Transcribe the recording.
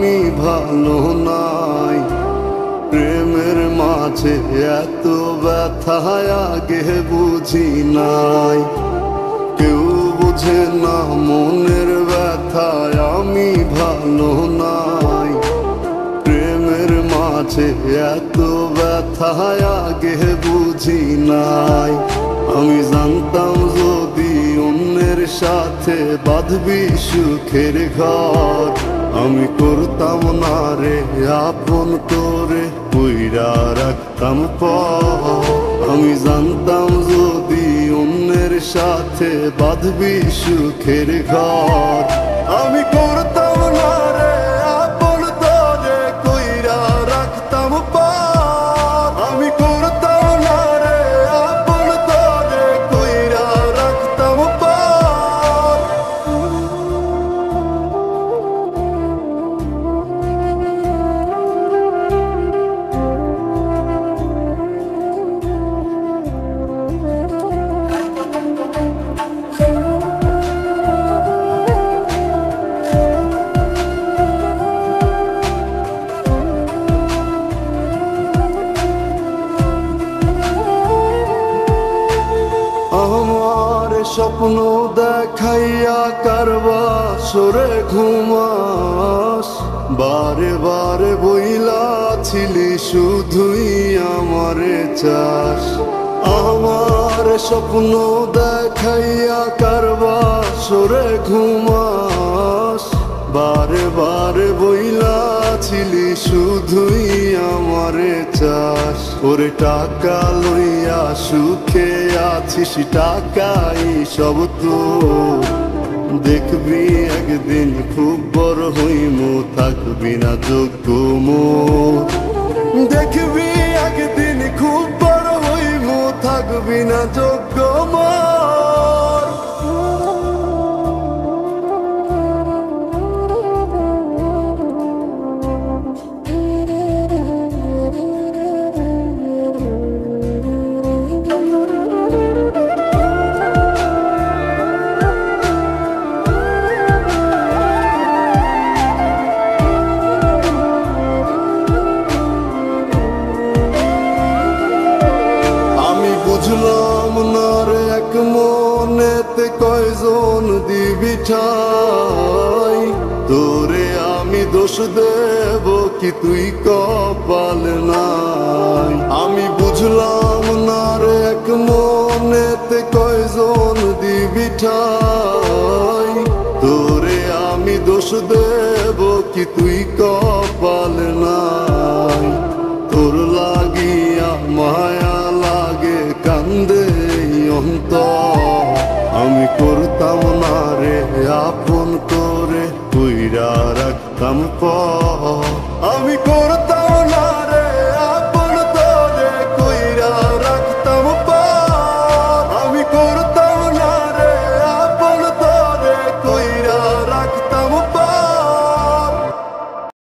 আমি ভালো নাই। প্রেমের মাঝে এত ব্যথা আগে বুঝি নাই। কেউ বুঝে না মনের ব্যথায় আমি ভালো নাই। প্রেমের মাঝে এত ব্যথা আগে বুঝি নাই। আমি জানতাম যদি অন্যের সাথে বাঁধবি সুখের ঘর, আমি করতাম না রে আপন করে কইরা রাখতাম পর। আমি জানতাম যদি অন্যের সাথে বাঁধবি সুখের ঘর, আমি করতাম না রে আপন করে কইরা রাখতাম পর। আমি করতাম না রে আপন করে কইরা রাখতাম পর। আমার স্বপ্ন দেখাইয়া কারবা সরে ঘুমাস, বারে বারে বইলাছিলি শুধুই আমারে চাস। আমার স্বপ্ন দেখাইয়া কারবা সরে ঘুমাস, বারে বারে বইলাছিলি শুধুই আমারে চাস। ওরে টাকা লইয়া সুখে আছিস, টাকাই সব তো দেখবি একদিন খুব বড় হইমু, থাকবি না যোগ্য মোর। দেখবি একদিন খুব বড় হইমু, থাকবি না যোগ্য মোর। বুঝলাম না রে এক মনেতে কয়জন দিবি ঠাই, তোরে আমি দোষ দেব কি তুই কপাল নাই। আমি বুঝলাম না রে এক মনেতে কয়জন দিবি ঠাই, তোরে আমি দোষ দেব কি তুই কপাল নাই। তোর লাগিয়া মায়া লাগে কান্দে অন্তর, আমি করতাম না রে আপন করে কইরা রাখতাম পর। আমি করতাম